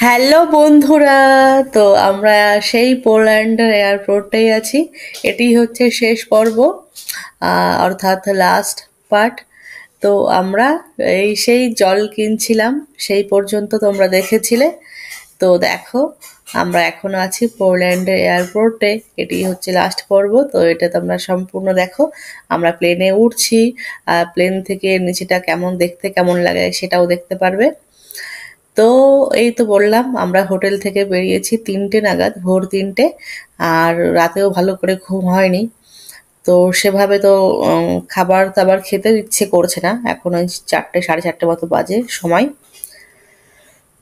Hello বন্ধুরা। তো আমরা সেই পোল্যান্ডের এয়ারপোর্টেই আছি। এটি হচ্ছে শেষ পর্ব, অর্থাৎ লাস্ট পার্ট। তো আমরা সেই জল কিনছিলাম, সেই পর্যন্ত তোমরা দেখেছিলে। তো দেখো, আমরা এখনো আছি পোল্যান্ডের এয়ারপোর্টে। এটি হচ্ছে লাস্ট পর্ব, তো এটা তোমরা সম্পূর্ণ দেখো। আমরা প্লেনে উঠছি, প্লেন থেকে নিচেটা কেমন দেখতে কেমন লাগে সেটাও দেখতে পারবে। তো এই তো বললাম, আমরা হোটেল থেকে বেরিয়েছি 3টে নাগাদ, ভোর 3টে। আর রাতেও ভালো করে ঘুম হয়নি। তো সেভাবে তো খাবার দাবার খেতে ইচ্ছে করছে না, এখন ওই 4টে, সাড়ে 4টে মতো বাজে সময়।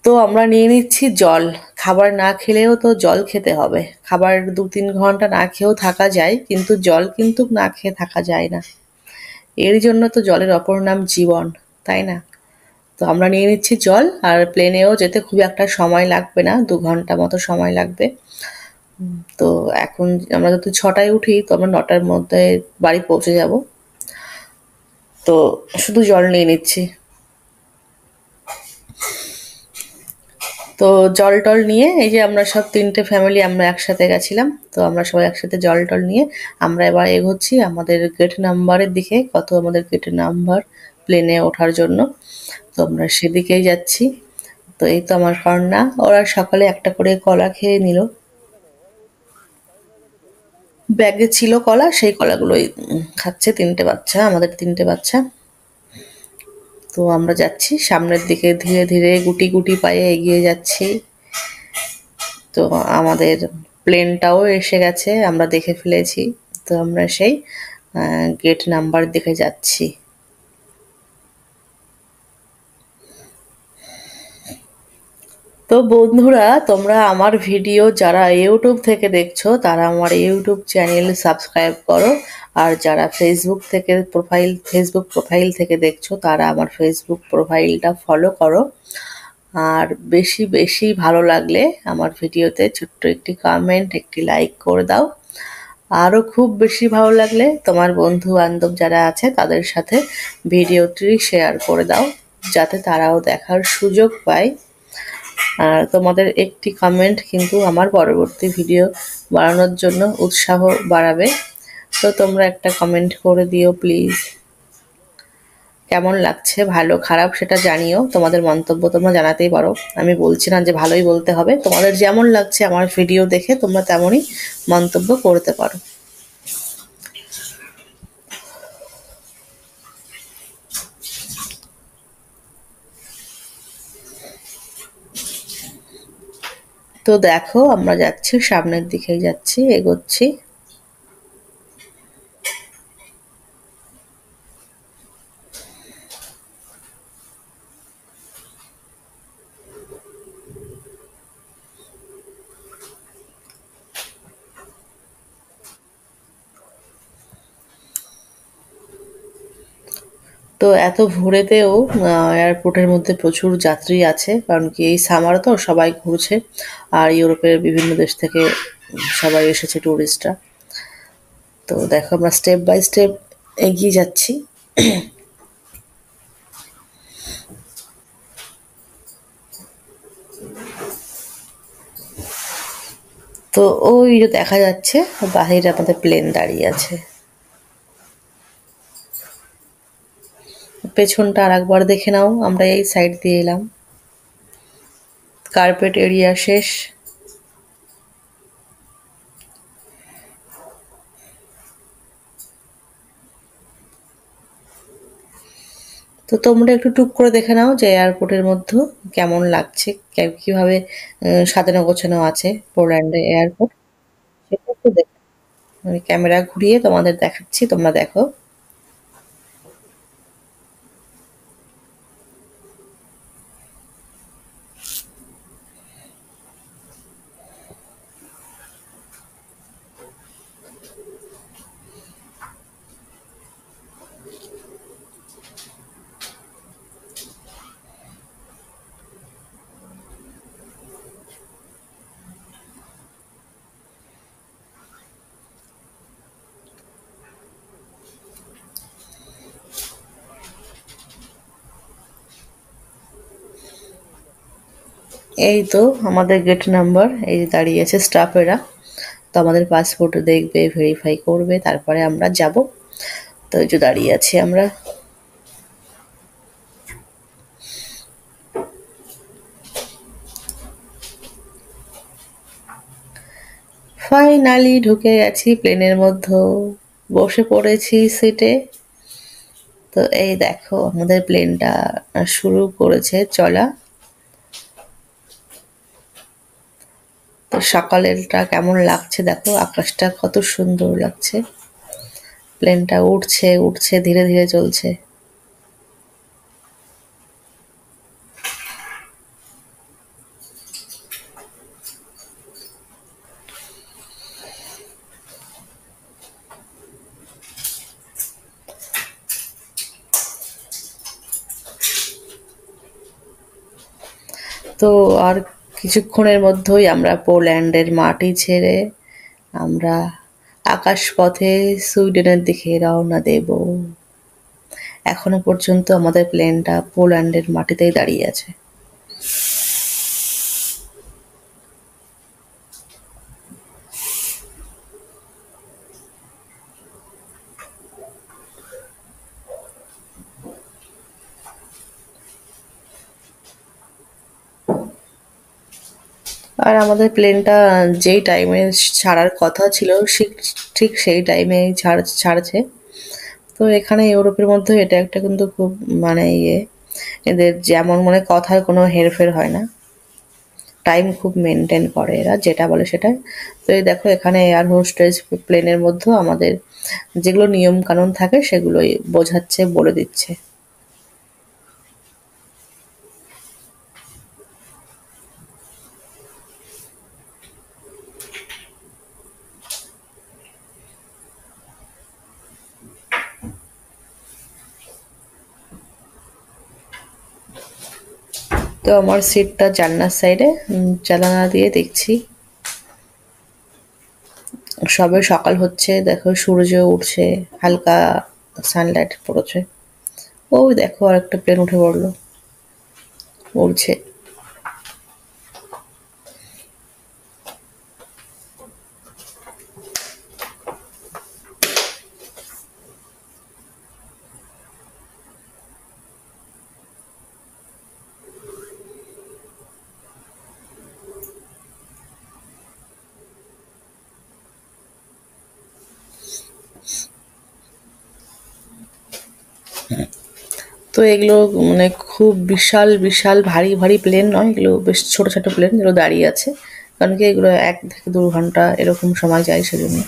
তো আমরা নিয়ে নিচ্ছি জল। খাবার না খেলেও তো জল খেতে হবে। খাবার 2-3 ঘন্টা না খেয়েও থাকা যায়, কিন্তু জল কিন্তু না খেয়ে থাকা যায় না। এর জন্য তো জলের অপর নাম জীবন, তাই না? তো আমরা নিয়ে নিচ্ছি জল। আর প্লেনেও যেতে খুব একটা সময় লাগবে না, 2 ঘন্টা মতো সময় লাগবে। তো এখন আমরা যদি 6টায় উঠি, তো আমরা 9টার মধ্যে বাড়ি পৌঁছে যাব। তো শুধু জল নিয়ে নিচ্ছি। তো জল টল নিয়ে এই যে আমরা সব 3টে ফ্যামিলি আমরা একসাথে গেছিলাম। তো আমরা সবাই একসাথে জল টল নিয়ে আমরা এবার এগোচ্ছি আমাদের গেট নাম্বারের দিকে। কত আমাদের গেট নাম্বার প্লেনে ওঠার জন্য। তো আমরা সেদিকেই যাচ্ছি। তো এই তো আমার কন্যা, ওরা সকালে একটা করে কলা খেয়ে নিল। ব্যাগে ছিল কলা, সেই কলাগুলোই খাচ্ছে 3টে বাচ্চা, আমাদের 3টে বাচ্চা। তো আমরা যাচ্ছি সামনের দিকে, ধীরে ধীরে গুটি গুটি পায়ে এগিয়ে যাচ্ছি। তো আমাদের প্লেনটাও এসে গেছে, আমরা দেখে ফেলেছি। তো আমরা সেই গেট নাম্বার দিকে যাচ্ছি। তো বন্ধুরা, তোমরা আমার ভিডিও যারা ইউটিউব থেকে দেখছো তারা আমার ইউটিউব চ্যানেল সাবস্ক্রাইব করো। আর যারা ফেসবুক প্রোফাইল থেকে দেখছো তারা আমার ফেসবুক প্রোফাইলটা ফলো করো। আর বেশি বেশি ভালো লাগলে আমার ভিডিওতে ছোট্ট একটি কমেন্ট, একটি লাইক করে দাও। আরও খুব বেশি ভালো লাগলে তোমার বন্ধু বান্ধব যারা আছে তাদের সাথে ভিডিওটি শেয়ার করে দাও, যাতে তারাও দেখার সুযোগ পায়। আর তোমাদের একটি কমেন্ট কিন্তু আমার পরবর্তী ভিডিও বানানোর জন্য উৎসাহ বাড়াবে। তো তোমরা একটা কমেন্ট করে দিও প্লিজ। কেমন লাগছে, ভালো খারাপ সেটা জানিও। তোমাদের মন্তব্য তোমরা জানাতেই পারো। আমি বলছি না যে ভালোই বলতে হবে, তোমাদের যেমন লাগছে আমার ভিডিও দেখে তোমরা তেমনই মন্তব্য করতে পারো। তো দেখো, আমরা যাচ্ছি, সামনের দিকেই যাচ্ছি, এগোচ্ছি। তো এত ভোরেতেও এয়ারপোর্টের মধ্যে প্রচুর যাত্রী আছে, কারণ কি এই সামার তো সবাই ঘুরছে। আর ইউরোপের বিভিন্ন দেশ থেকে সবাই এসেছে ট্যুরিস্টরা। তো দেখো, আমরা স্টেপ বাই স্টেপ এগিয়ে যাচ্ছি। তো ওই যে দেখা যাচ্ছে বাহিরে আমাদের প্লেন দাঁড়িয়ে আছে। পেছনটা আর একবার দেখে নাও, আমরা এই সাইড দিয়ে এলাম। কার্পেট এরিয়া শেষ। তো তোমরা একটু টুক করে দেখে নাও যে এয়ারপোর্টের মধ্যে কেমন লাগছে, কিভাবে সাজানো গোছানো আছে পোল্যান্ডের এয়ারপোর্ট। সেটা একটু দেখো। আমি ক্যামেরা ঘুরিয়ে তোমাদের দেখাচ্ছি, তোমরা দেখো। এই তো আমাদের গেট নাম্বার, এই যে দাঁড়িয়ে আছে স্টাফেরা। তো আমাদের পাসপোর্ট দেখবে, ভেরিফাই করবে, তারপরে আমরা যাব। তো এই যে দাঁড়িয়ে আছি আমরা। ফাইনালি ঢুকে গেছি প্লেনের মধ্যে, বসে পড়েছি সিটে। তো এই দেখো আমাদের প্লেনটা শুরু করেছে চলা। তো সকালেরটা কেমন লাগছে দেখো, আকাশটা কত সুন্দর লাগছে। প্লেনটা উঠছে উঠছে, ধীরে ধীরে চলছে। তো আর কিছুক্ষণের মধ্যেই আমরা পোল্যান্ডের মাটি ছেড়ে আমরা আকাশপথে সুইডেনের দিকে রওনা দেব। এখনো পর্যন্ত আমাদের প্লেনটা পোল্যান্ডের মাটিতেই দাঁড়িয়ে আছে। আর আমাদের প্লেনটা যেই টাইমে ছাড়ার কথা ছিল ঠিক ঠিক সেই টাইমে ছাড়ছে। তো এখানে ইউরোপের মধ্যে এটা একটা কিন্তু খুব মানে এদের যেমন মানে কথার কোনো হেরফের হয় না। টাইম খুব মেনটেন করে এরা, যেটা বলে সেটাই। তো এই দেখো এখানে এয়ার হোস্টেস প্লেনের মধ্যেও আমাদের যেগুলো নিয়ম কানুন থাকে সেগুলোই বোঝাচ্ছে, বলে দিচ্ছে। তো আমার সিটটা জানলার সাইডে, জানালা দিয়ে দেখছি সবে সকাল হচ্ছে, দেখো সূর্য উঠছে, হালকা সানলাইট পড়েছে। ওই দেখো আরেকটা প্লেন উঠে পড়লো, উড়ছে। তো এগুলো মানে খুব বিশাল বিশাল ভারী ভারী প্লেন নয়, এগুলো বেশ ছোট ছোট প্লেন, এগুলো দাঁড়িয়ে আছে। কারণ কি এগুলো 1 থেকে 2 ঘন্টা এরকম সময় যায় সেজন্য।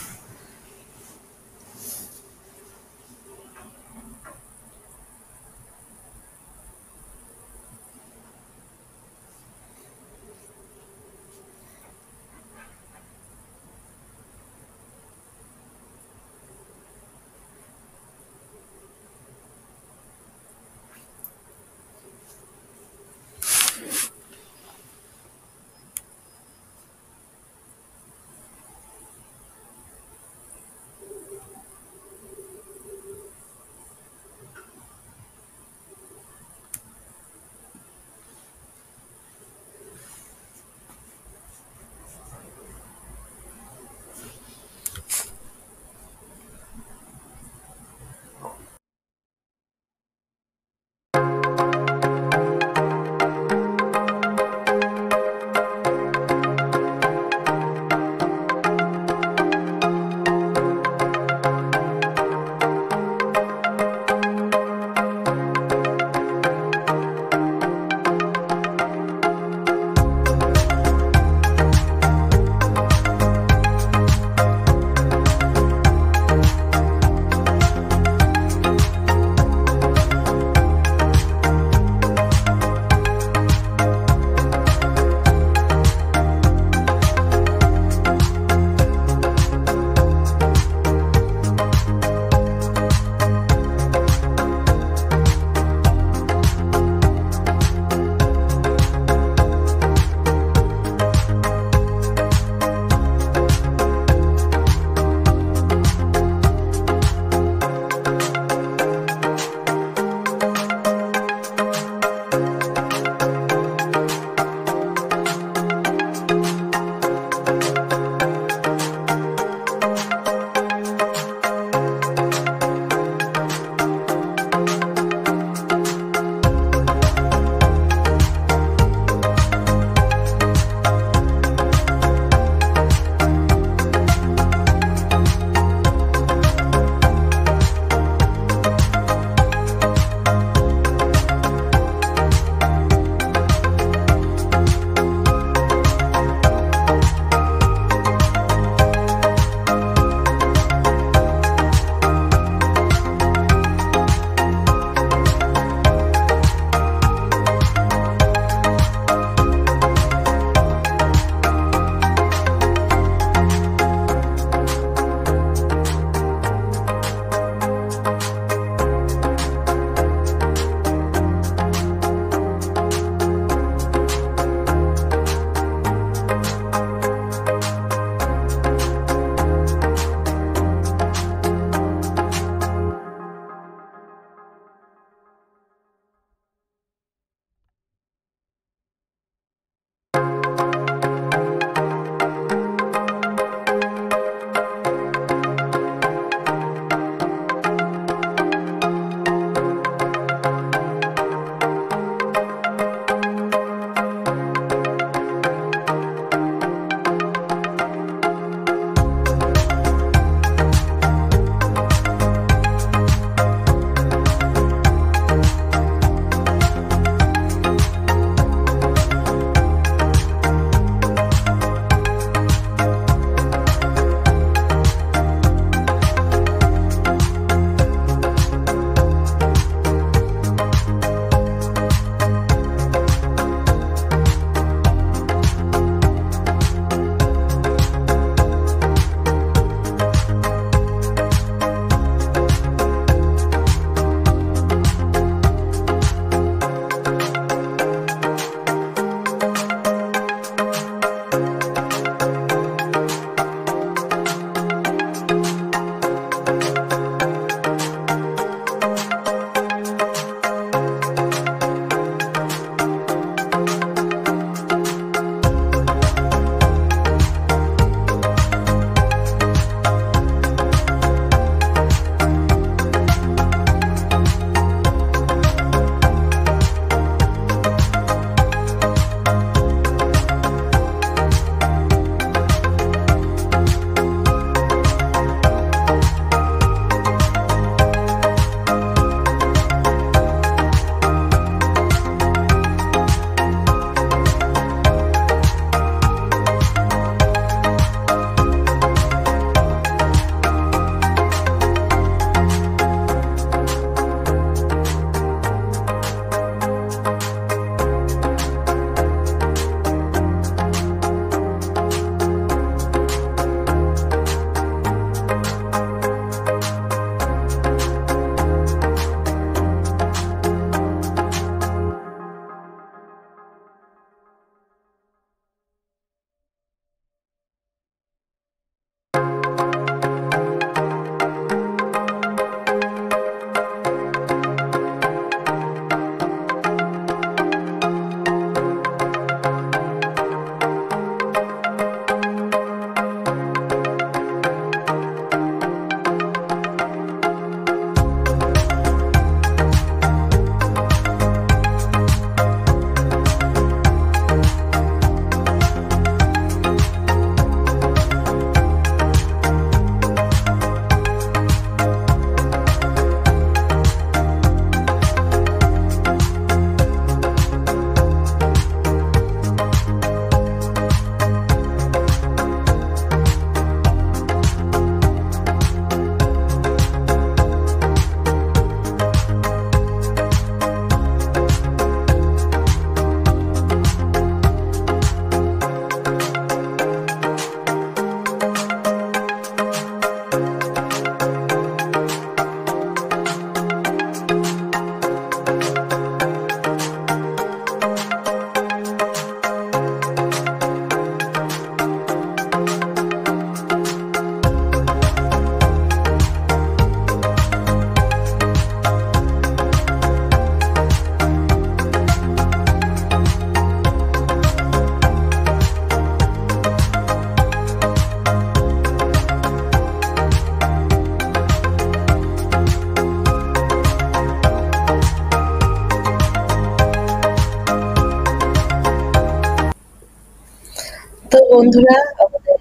তো বন্ধুরা, আমাদের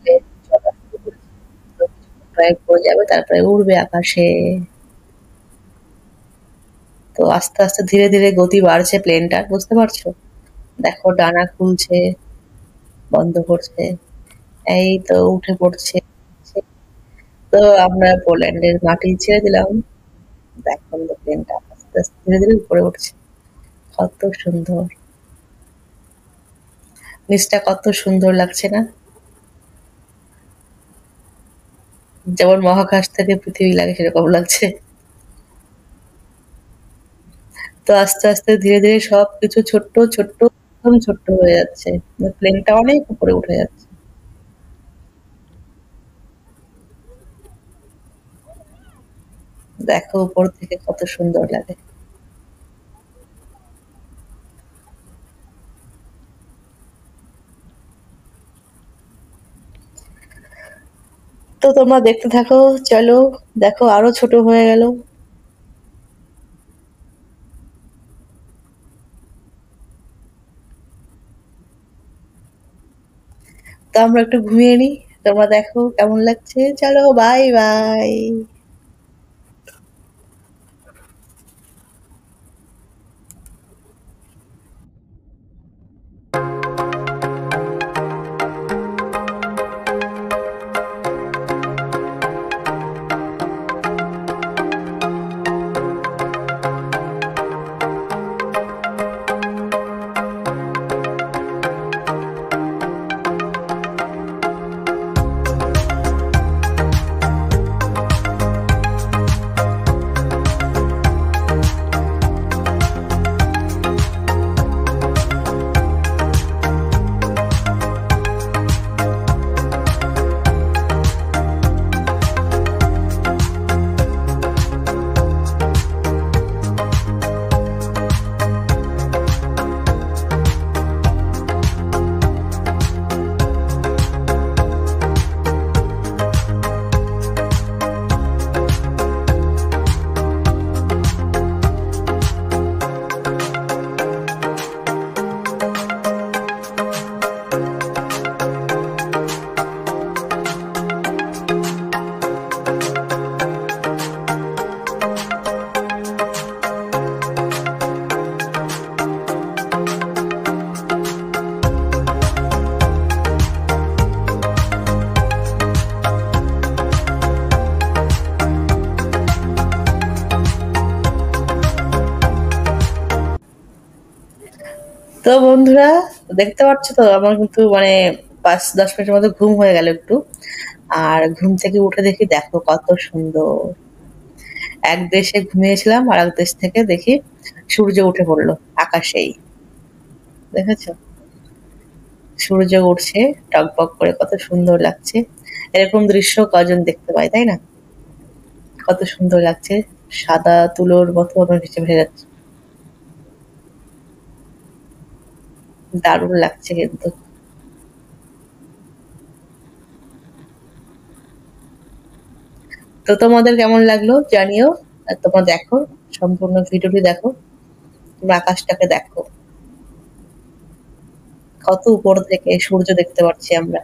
প্লেন চলা শুরু করেছে। তো কিছুক্ষণ ড্রাইভ করে যাবে, তারপরে উড়বে আকাশে। তো আস্তে আস্তে ধীরে ধীরে গতি বাড়ছে প্লেনটার, বুঝতে পারছো? দেখো ডানা খুলছে, বন্ধ করছে, এই তো উঠে পড়ছে। তো আমরা পোল্যান্ডের মাটি ছেড়ে দিলাম। দেখো আমাদের প্লেনটা আস্তে আস্তে ধীরে ধীরে উপরে উঠছে। কত সুন্দর! নিচটা কত সুন্দর লাগছে না? যেমন মহাকাশ থেকে পৃথিবী লাগে সেরকম লাগছে। তো আস্তে আস্তে ধীরে ধীরে সবকিছু ছোট্ট ছোট্ট, একদম ছোট্ট হয়ে যাচ্ছে। প্লেনটা অনেক উপরে উঠে যাচ্ছে। দেখো উপর থেকে কত সুন্দর লাগে। তো তোমরা দেখতে থাকো, চলো। দেখো আরো ছোট হয়ে গেল। তো আমরা একটু ঘুমিয়ে নিই। তোমরা দেখো কেমন লাগছে। চলো, বাই বাই। তো বন্ধুরা, দেখতে পাচ্ছ তো আমার কিন্তু মানে ৫-১০ মিনিটের মধ্যে ঘুম হয়ে গেল একটু। আর ঘুম থেকে উঠে দেখি, দেখো কত সুন্দর। এক দেশে ঘুমিয়েছিলাম, আর এক দেশ থেকে দেখি সূর্য উঠে পড়লো আকাশেই। দেখেছো? সূর্য উঠছে টকবক করে, কত সুন্দর লাগছে। এরকম দৃশ্য কজন দেখতে পায়, তাই না? কত সুন্দর লাগছে। সাদা তুলোর মতো আমার ভেসে ভেসে যাচ্ছে। দারুণ লাগছে কিন্তু। তো তোমাদের কেমন লাগলো জানিও। আর তোমরা দেখো, সম্পূর্ণ ভিডিওটি দেখো। তোমরা আকাশটাকে দেখো, কত উপর থেকে সূর্য দেখতে পাচ্ছি আমরা।